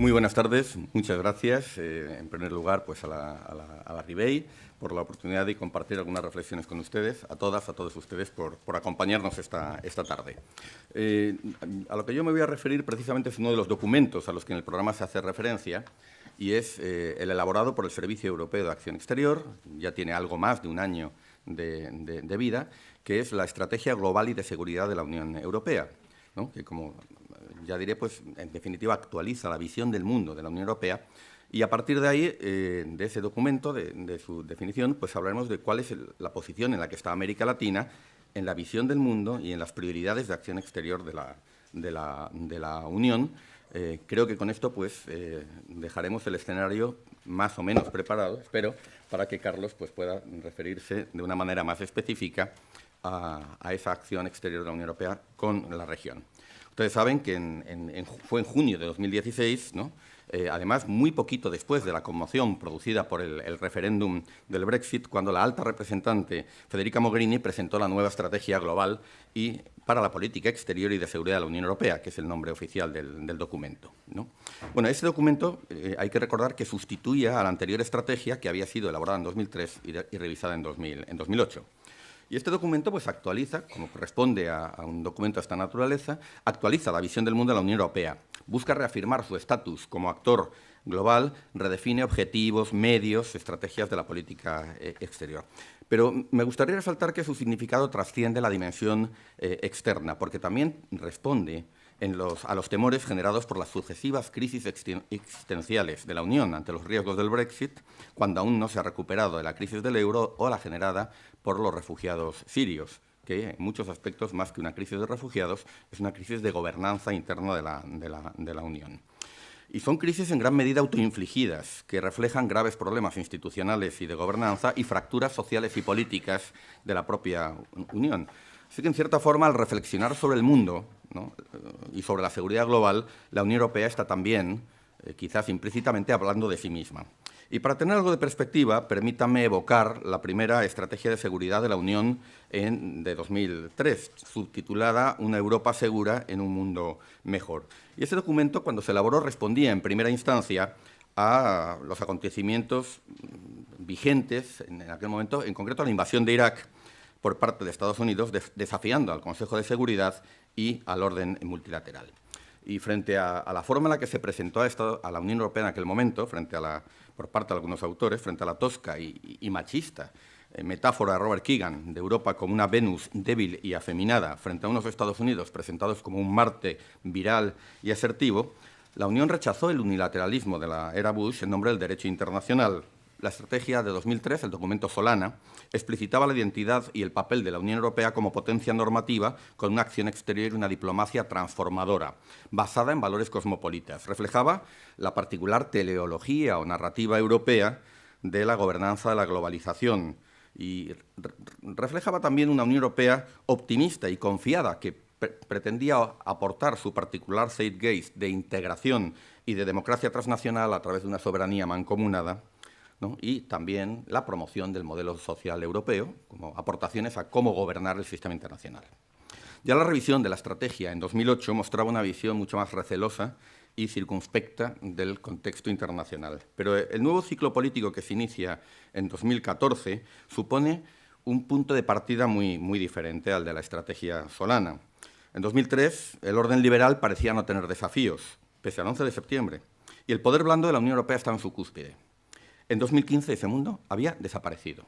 Muy buenas tardes, muchas gracias. En primer lugar, pues a la Ribey por la oportunidad de compartir algunas reflexiones con ustedes, a todos ustedes por acompañarnos esta tarde. A lo que yo me voy a referir precisamente es uno de los documentos a los que en el programa se hace referencia y es el elaborado por el Servicio Europeo de Acción Exterior, ya tiene algo más de un año de vida, que es la Estrategia Global y de Seguridad de la Unión Europea, ¿no? Que, como ya diré, pues en definitiva actualiza la visión del mundo de la Unión Europea y a partir de ahí, de ese documento, de su definición, pues hablaremos de cuál es la posición en la que está América Latina en la visión del mundo y en las prioridades de acción exterior de la Unión. Creo que con esto pues dejaremos el escenario más o menos preparado, espero, para que Carlos pues, pueda referirse de una manera más específica a esa acción exterior de la Unión Europea con la región. Ustedes saben que fue en junio de 2016, ¿no? Además, muy poquito después de la conmoción producida por el referéndum del Brexit, cuando la alta representante Federica Mogherini presentó la nueva estrategia global y para la política exterior y de seguridad de la Unión Europea, que es el nombre oficial del documento, ¿no? Bueno, ese documento hay que recordar que sustituía a la anterior estrategia que había sido elaborada en 2003 y revisada en 2008. Y este documento pues, actualiza, como corresponde a un documento de esta naturaleza, actualiza la visión del mundo de la Unión Europea, busca reafirmar su estatus como actor global, redefine objetivos, medios, estrategias de la política exterior. Pero me gustaría resaltar que su significado trasciende la dimensión externa, porque también responde a los temores generados por las sucesivas crisis existenciales de la Unión ante los riesgos del Brexit, cuando aún no se ha recuperado de la crisis del euro o la generada por los refugiados sirios, que en muchos aspectos, más que una crisis de refugiados, es una crisis de gobernanza interna de la Unión. Y son crisis en gran medida autoinfligidas, que reflejan graves problemas institucionales y de gobernanza y fracturas sociales y políticas de la propia Unión. Así que, en cierta forma, al reflexionar sobre el mundo, ¿no?, y sobre la seguridad global, la Unión Europea está también, quizás implícitamente, hablando de sí misma. Y para tener algo de perspectiva, permítanme evocar la primera estrategia de seguridad de la Unión de 2003, subtitulada Una Europa segura en un mundo mejor. Y ese documento, cuando se elaboró, respondía en primera instancia a los acontecimientos vigentes en aquel momento, en concreto a la invasión de Irak por parte de Estados Unidos, desafiando al Consejo de Seguridad y al orden multilateral. Y frente a la forma en la que se presentó a la Unión Europea en aquel momento, por parte de algunos autores, frente a la tosca y machista metáfora de Robert Keegan de Europa como una Venus débil y afeminada frente a unos Estados Unidos presentados como un Marte viral y asertivo, la Unión rechazó el unilateralismo de la era Bush en nombre del derecho internacional. La estrategia de 2003, el documento Solana, explicitaba la identidad y el papel de la Unión Europea como potencia normativa con una acción exterior y una diplomacia transformadora, basada en valores cosmopolitas. Reflejaba la particular teleología o narrativa europea de la gobernanza de la globalización y reflejaba también una Unión Europea optimista y confiada que pretendía aportar su particular zeitgeist de integración y de democracia transnacional a través de una soberanía mancomunada, ¿no?, y también la promoción del modelo social europeo como aportaciones a cómo gobernar el sistema internacional. Ya la revisión de la estrategia en 2008 mostraba una visión mucho más recelosa y circunspecta del contexto internacional. Pero el nuevo ciclo político que se inicia en 2014 supone un punto de partida muy diferente al de la estrategia Solana. En 2003, el orden liberal parecía no tener desafíos, pese al 11 de septiembre, y el poder blando de la Unión Europea estaba en su cúspide. En 2015 ese mundo había desaparecido.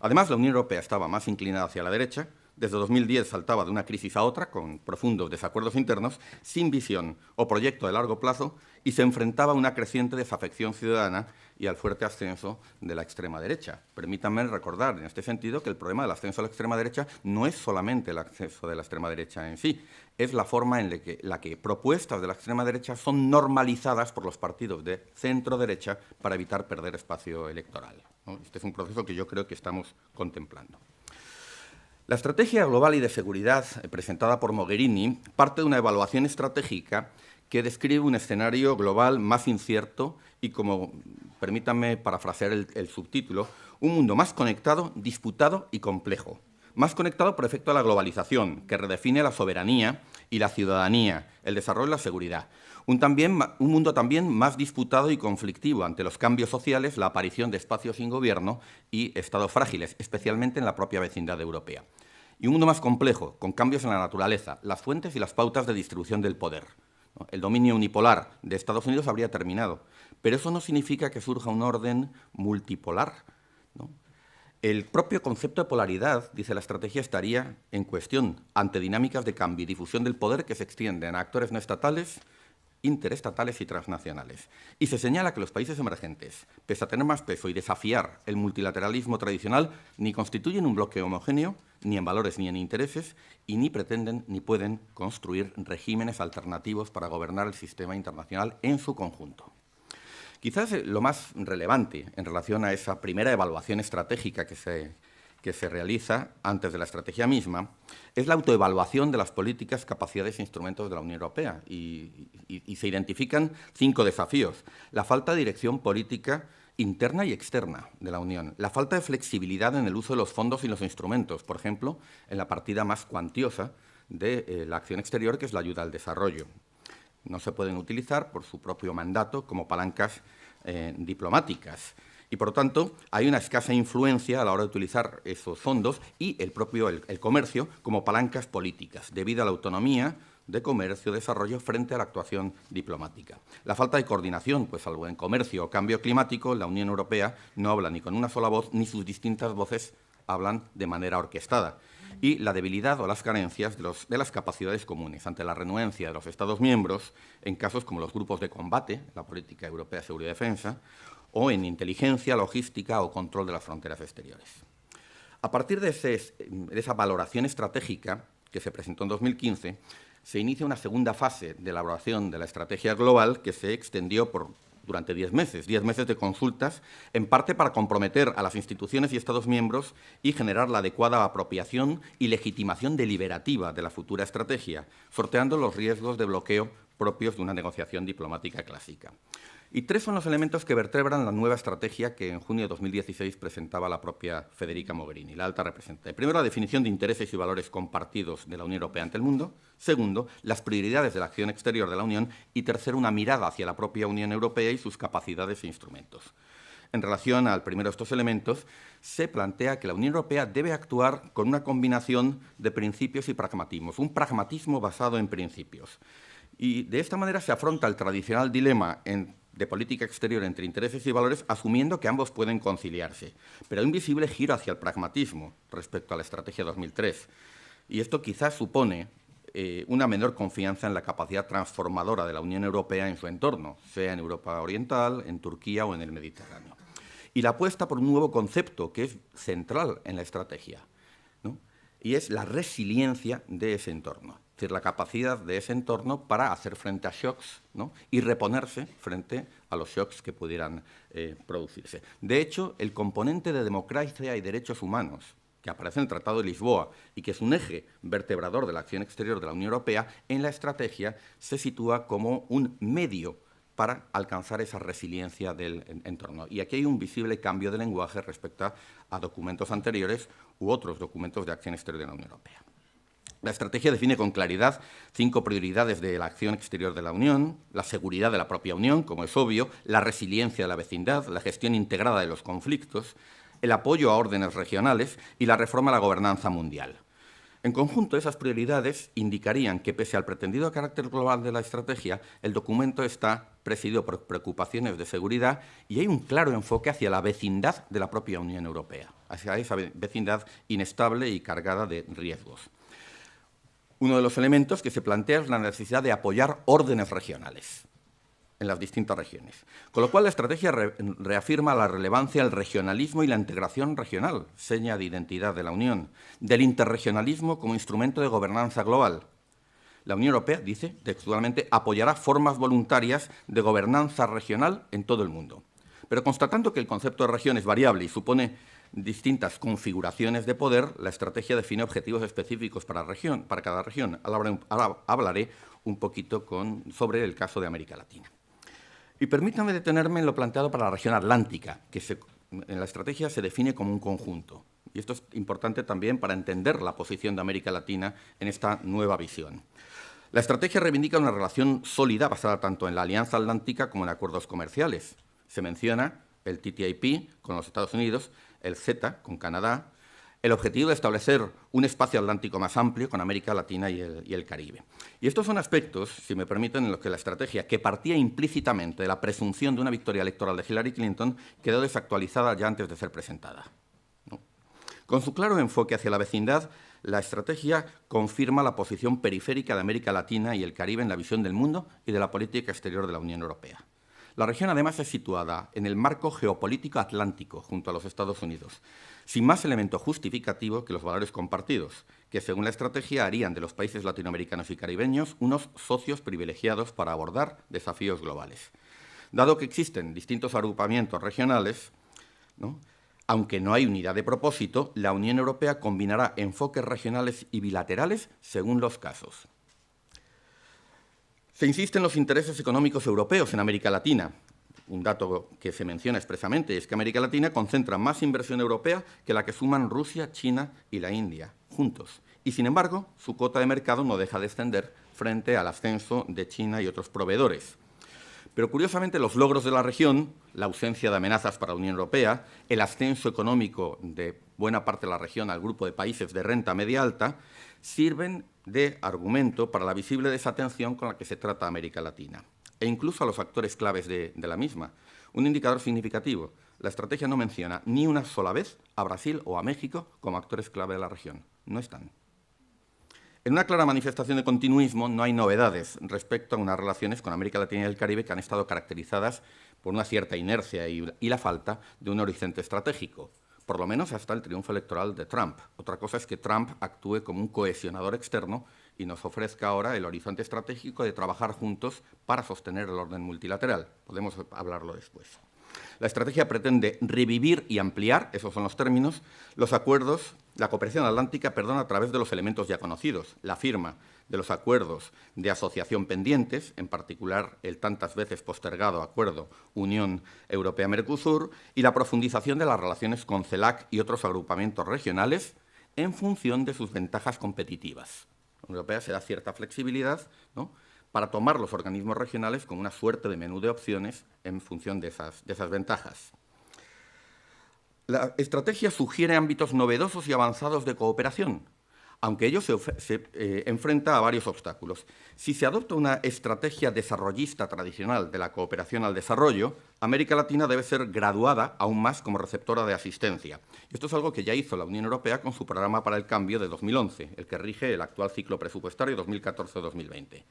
Además, la Unión Europea estaba más inclinada hacia la derecha. Desde 2010 saltaba de una crisis a otra, con profundos desacuerdos internos, sin visión o proyecto de largo plazo, y se enfrentaba a una creciente desafección ciudadana y al fuerte ascenso de la extrema derecha. Permítanme recordar en este sentido que el problema del ascenso a la extrema derecha no es solamente el acceso de la extrema derecha en sí, es la forma en la que propuestas de la extrema derecha son normalizadas por los partidos de centro-derecha para evitar perder espacio electoral, ¿no? Este es un proceso que yo creo que estamos contemplando. La estrategia global y de seguridad presentada por Mogherini parte de una evaluación estratégica que describe un escenario global más incierto y, como permítanme parafrasear el subtítulo, un mundo más conectado, disputado y complejo, más conectado por efecto de la globalización, que redefine la soberanía y la ciudadanía, el desarrollo y la seguridad. Un mundo también más disputado y conflictivo ante los cambios sociales, la aparición de espacios sin gobierno y estados frágiles, especialmente en la propia vecindad europea. Y un mundo más complejo, con cambios en la naturaleza, las fuentes y las pautas de distribución del poder. El dominio unipolar de Estados Unidos habría terminado, pero eso no significa que surja un orden multipolar, ¿no? El propio concepto de polaridad, dice la estrategia, estaría en cuestión ante dinámicas de cambio y difusión del poder que se extienden a actores no estatales, interestatales y transnacionales. Y se señala que los países emergentes, pese a tener más peso y desafiar el multilateralismo tradicional, ni constituyen un bloque homogéneo, ni en valores ni en intereses, y ni pretenden ni pueden construir regímenes alternativos para gobernar el sistema internacional en su conjunto. Quizás lo más relevante en relación a esa primera evaluación estratégica que se realiza antes de la estrategia misma es la autoevaluación de las políticas, capacidades e instrumentos de la Unión Europea. Y se identifican 5 desafíos. La falta de dirección política interna y externa de la Unión. La falta de flexibilidad en el uso de los fondos y los instrumentos, por ejemplo, en la partida más cuantiosa de la acción exterior, que es la ayuda al desarrollo. No se pueden utilizar por su propio mandato como palancas diplomáticas. Y, por lo tanto, hay una escasa influencia a la hora de utilizar esos fondos y el comercio como palancas políticas, debido a la autonomía de comercio, desarrollo frente a la actuación diplomática. La falta de coordinación, pues salvo en comercio o cambio climático, la Unión Europea no habla ni con una sola voz, ni sus distintas voces hablan de manera orquestada. Y la debilidad o las carencias de las capacidades comunes ante la renuencia de los Estados miembros en casos como los grupos de combate, la política europea de seguridad y defensa, o en inteligencia, logística o control de las fronteras exteriores. A partir de esa valoración estratégica que se presentó en 2015, se inicia una segunda fase de elaboración de la estrategia global que se extendió durante 10 meses de consultas, en parte para comprometer a las instituciones y Estados miembros y generar la adecuada apropiación y legitimación deliberativa de la futura estrategia, sorteando los riesgos de bloqueo propios de una negociación diplomática clásica. Y 3 son los elementos que vertebran la nueva estrategia que en junio de 2016 presentaba la propia Federica Mogherini, la alta representante. Primero, la definición de intereses y valores compartidos de la Unión Europea ante el mundo. Segundo, las prioridades de la acción exterior de la Unión. Y tercero, una mirada hacia la propia Unión Europea y sus capacidades e instrumentos. En relación al primero de estos elementos, se plantea que la Unión Europea debe actuar con una combinación de principios y pragmatismos, un pragmatismo basado en principios. Y de esta manera se afronta el tradicional dilema de política exterior entre intereses y valores, asumiendo que ambos pueden conciliarse. Pero hay un visible giro hacia el pragmatismo respecto a la Estrategia 2003. Y esto quizás supone una menor confianza en la capacidad transformadora de la Unión Europea en su entorno, sea en Europa Oriental, en Turquía o en el Mediterráneo. Y la apuesta por un nuevo concepto que es central en la estrategia, ¿no? Y es la resiliencia de ese entorno. Es decir, la capacidad de ese entorno para hacer frente a shocks, ¿no? Y reponerse frente a los shocks que pudieran producirse. De hecho, el componente de democracia y derechos humanos que aparece en el Tratado de Lisboa y que es un eje vertebrador de la acción exterior de la Unión Europea, en la estrategia se sitúa como un medio para alcanzar esa resiliencia del entorno. Y aquí hay un visible cambio de lenguaje respecto a documentos anteriores u otros documentos de acción exterior de la Unión Europea. La estrategia define con claridad 5 prioridades de la acción exterior de la Unión: la seguridad de la propia Unión, como es obvio, la resiliencia de la vecindad, la gestión integrada de los conflictos, el apoyo a órdenes regionales y la reforma de la gobernanza mundial. En conjunto, esas prioridades indicarían que, pese al pretendido carácter global de la estrategia, el documento está presidido por preocupaciones de seguridad y hay un claro enfoque hacia la vecindad de la propia Unión Europea, hacia esa vecindad inestable y cargada de riesgos. Uno de los elementos que se plantea es la necesidad de apoyar órdenes regionales en las distintas regiones. Con lo cual, la estrategia reafirma la relevancia del regionalismo y la integración regional, seña de identidad de la Unión, del interregionalismo como instrumento de gobernanza global. La Unión Europea, dice textualmente, apoyará formas voluntarias de gobernanza regional en todo el mundo. Pero constatando que el concepto de región es variable y supone distintas configuraciones de poder, la estrategia define objetivos específicos para cada región. Ahora hablaré un poquito sobre el caso de América Latina. Y permítanme detenerme en lo planteado para la región atlántica, que en la estrategia se define como un conjunto. Y esto es importante también para entender la posición de América Latina en esta nueva visión. La estrategia reivindica una relación sólida basada tanto en la Alianza Atlántica como en acuerdos comerciales. Se menciona el TTIP con los Estados Unidos, el CETA con Canadá, el objetivo de establecer un espacio atlántico más amplio con América Latina y el Caribe. Y estos son aspectos, si me permiten, en los que la estrategia, que partía implícitamente de la presunción de una victoria electoral de Hillary Clinton, quedó desactualizada ya antes de ser presentada, ¿no? Con su claro enfoque hacia la vecindad, la estrategia confirma la posición periférica de América Latina y el Caribe en la visión del mundo y de la política exterior de la Unión Europea. La región, además, es situada en el marco geopolítico atlántico, junto a los Estados Unidos, sin más elemento justificativo que los valores compartidos, que, según la estrategia, harían de los países latinoamericanos y caribeños unos socios privilegiados para abordar desafíos globales. Dado que existen distintos agrupamientos regionales, ¿no?, aunque no hay unidad de propósito, la Unión Europea combinará enfoques regionales y bilaterales según los casos. Se insiste en los intereses económicos europeos en América Latina. Un dato que se menciona expresamente es que América Latina concentra más inversión europea que la que suman Rusia, China y la India, juntos. Y, sin embargo, su cuota de mercado no deja de descender frente al ascenso de China y otros proveedores. Pero, curiosamente, los logros de la región, la ausencia de amenazas para la Unión Europea, el ascenso económico de buena parte de la región al grupo de países de renta media alta, sirven de argumento para la visible desatención con la que se trata América Latina, e incluso a los actores claves de la misma. Un indicador significativo: la estrategia no menciona ni una sola vez a Brasil o a México como actores clave de la región. No están. En una clara manifestación de continuismo, no hay novedades respecto a unas relaciones con América Latina y el Caribe que han estado caracterizadas por una cierta inercia y la falta de un horizonte estratégico, por lo menos hasta el triunfo electoral de Trump. Otra cosa es que Trump actúe como un cohesionador externo y nos ofrezca ahora el horizonte estratégico de trabajar juntos para sostener el orden multilateral. Podemos hablarlo después. La estrategia pretende revivir y ampliar, esos son los términos, los acuerdos, la cooperación atlántica, a través de los elementos ya conocidos, la firma de los acuerdos de asociación pendientes, en particular el tantas veces postergado acuerdo Unión Europea-Mercosur, y la profundización de las relaciones con CELAC y otros agrupamientos regionales en función de sus ventajas competitivas. La Unión Europea se da cierta flexibilidad, ¿no?, para tomar los organismos regionales con una suerte de menú de opciones en función de esas ventajas. La estrategia sugiere ámbitos novedosos y avanzados de cooperación, aunque ello se enfrenta a varios obstáculos. Si se adopta una estrategia desarrollista tradicional de la cooperación al desarrollo, América Latina debe ser graduada aún más como receptora de asistencia. Esto es algo que ya hizo la Unión Europea con su programa para el cambio de 2011, el que rige el actual ciclo presupuestario 2014-2020.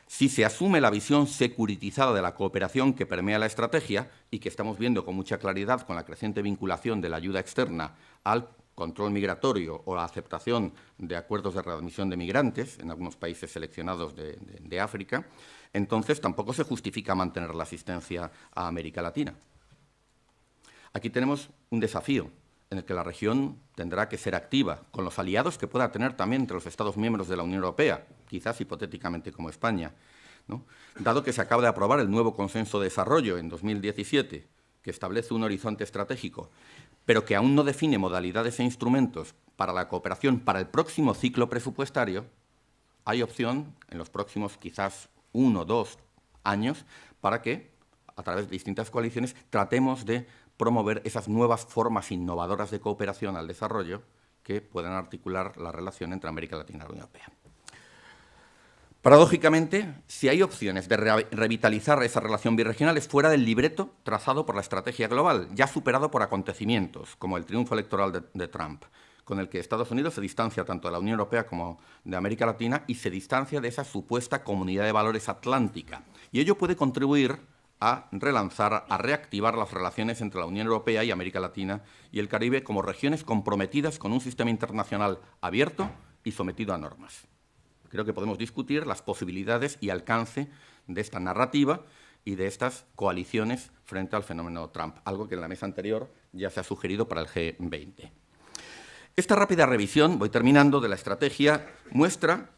Si se asume la visión securitizada de la cooperación que permea la estrategia y que estamos viendo con mucha claridad con la creciente vinculación de la ayuda externa al control migratorio o la aceptación de acuerdos de readmisión de migrantes en algunos países seleccionados de África, entonces tampoco se justifica mantener la asistencia a América Latina. Aquí tenemos un desafío en el que la región tendrá que ser activa, con los aliados que pueda tener también entre los Estados miembros de la Unión Europea, quizás hipotéticamente como España, ¿no?, dado que se acaba de aprobar el nuevo Consenso de Desarrollo en 2017, que establece un horizonte estratégico, pero que aún no define modalidades e instrumentos para la cooperación para el próximo ciclo presupuestario. Hay opción en los próximos quizás 1 o 2 años para que, a través de distintas coaliciones, tratemos de promover esas nuevas formas innovadoras de cooperación al desarrollo que puedan articular la relación entre América Latina y la Unión Europea. Paradójicamente, si hay opciones de revitalizar esa relación birregional es fuera del libreto trazado por la estrategia global, ya superado por acontecimientos como el triunfo electoral de Trump, con el que Estados Unidos se distancia tanto de la Unión Europea como de América Latina y se distancia de esa supuesta comunidad de valores atlántica. Y ello puede contribuir a relanzar, a reactivar las relaciones entre la Unión Europea y América Latina y el Caribe como regiones comprometidas con un sistema internacional abierto y sometido a normas. Creo que podemos discutir las posibilidades y alcance de esta narrativa y de estas coaliciones frente al fenómeno Trump, algo que en la mesa anterior ya se ha sugerido para el G20. Esta rápida revisión, voy terminando, de la estrategia muestra,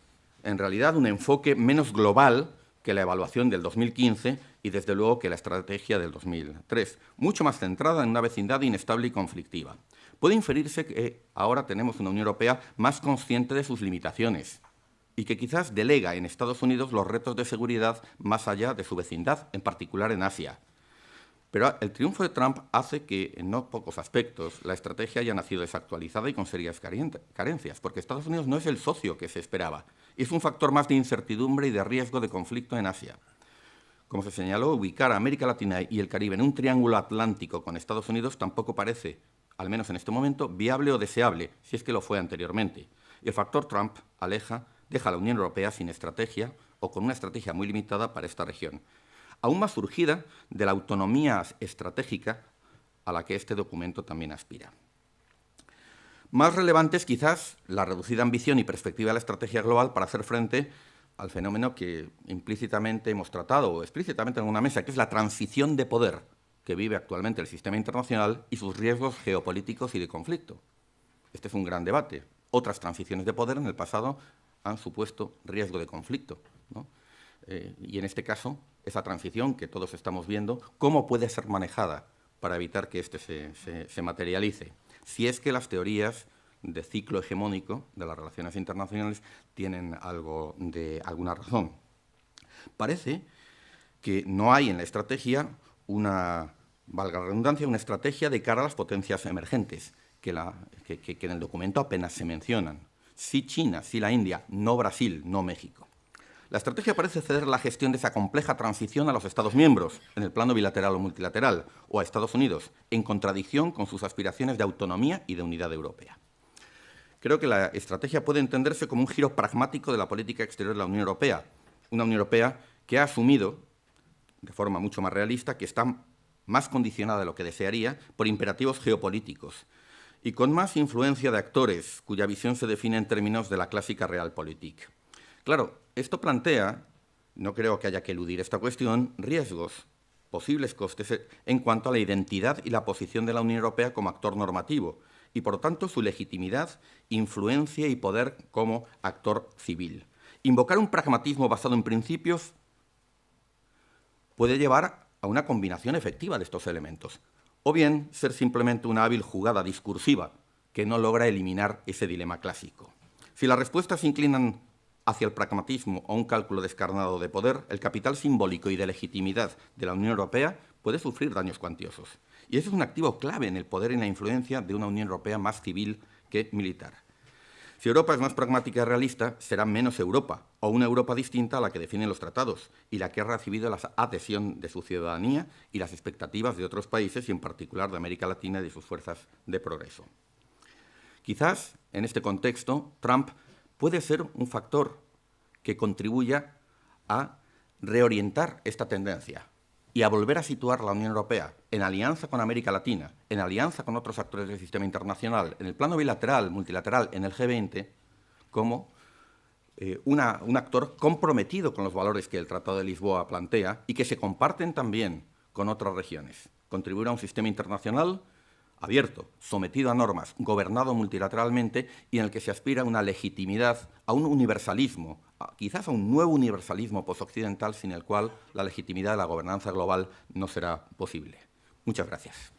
en realidad, un enfoque menos global que la evaluación del 2015 y, desde luego, que la estrategia del 2003, mucho más centrada en una vecindad inestable y conflictiva. puede inferirse que ahora tenemos una Unión Europea más consciente de sus limitaciones y que quizás delega en Estados Unidos los retos de seguridad más allá de su vecindad, en particular en Asia. Pero el triunfo de Trump hace que, en no pocos aspectos, la estrategia haya nacido desactualizada y con serias carencias, porque Estados Unidos no es el socio que se esperaba. Es un factor más de incertidumbre y de riesgo de conflicto en Asia. Como se señaló, ubicar a América Latina y el Caribe en un triángulo atlántico con Estados Unidos tampoco parece, al menos en este momento, viable o deseable, si es que lo fue anteriormente. Y el factor Trump deja a la Unión Europea sin estrategia o con una estrategia muy limitada para esta región, aún más surgida de la autonomía estratégica a la que este documento también aspira. Más relevante es quizás la reducida ambición y perspectiva de la estrategia global para hacer frente al fenómeno que implícitamente hemos tratado o explícitamente en una mesa, que es la transición de poder que vive actualmente el sistema internacional y sus riesgos geopolíticos y de conflicto. Este es un gran debate. Otras transiciones de poder en el pasado han supuesto riesgo de conflicto, ¿no? Y en este caso, esa transición que todos estamos viendo, ¿cómo puede ser manejada para evitar que este se materialice? Si es que las teorías de ciclo hegemónico de las relaciones internacionales tienen alguna razón. Parece que no hay en la estrategia valga la redundancia, una estrategia de cara a las potencias emergentes, que en el documento apenas se mencionan. Sí China, sí la India, no Brasil, no México. La estrategia parece ceder la gestión de esa compleja transición a los Estados miembros, en el plano bilateral o multilateral, o a Estados Unidos, en contradicción con sus aspiraciones de autonomía y de unidad europea. Creo que la estrategia puede entenderse como un giro pragmático de la política exterior de la Unión Europea, una Unión Europea que ha asumido, de forma mucho más realista, que está más condicionada de lo que desearía por imperativos geopolíticos y con más influencia de actores cuya visión se define en términos de la clásica realpolitik. Claro, esto plantea, no creo que haya que eludir esta cuestión, riesgos, posibles costes en cuanto a la identidad y la posición de la Unión Europea como actor normativo y, por tanto, su legitimidad, influencia y poder como actor civil. Invocar un pragmatismo basado en principios puede llevar a una combinación efectiva de estos elementos, o bien ser simplemente una hábil jugada discursiva que no logra eliminar ese dilema clásico. Si las respuestas se inclinan hacia el pragmatismo o un cálculo descarnado de poder, el capital simbólico y de legitimidad de la Unión Europea puede sufrir daños cuantiosos. Y ese es un activo clave en el poder y en la influencia de una Unión Europea más civil que militar. Si Europa es más pragmática y realista, será menos Europa, o una Europa distinta a la que definen los tratados y la que ha recibido la adhesión de su ciudadanía y las expectativas de otros países, y en particular de América Latina y de sus fuerzas de progreso. Quizás, en este contexto, Trump puede ser un factor que contribuya a reorientar esta tendencia y a volver a situar la Unión Europea en alianza con América Latina, en alianza con otros actores del sistema internacional, en el plano bilateral, multilateral, en el G20, como un actor comprometido con los valores que el Tratado de Lisboa plantea y que se comparten también con otras regiones. Contribuir a un sistema internacional abierto, sometido a normas, gobernado multilateralmente y en el que se aspira a una legitimidad, a un universalismo, quizás a un nuevo universalismo posoccidental sin el cual la legitimidad de la gobernanza global no será posible. Muchas gracias.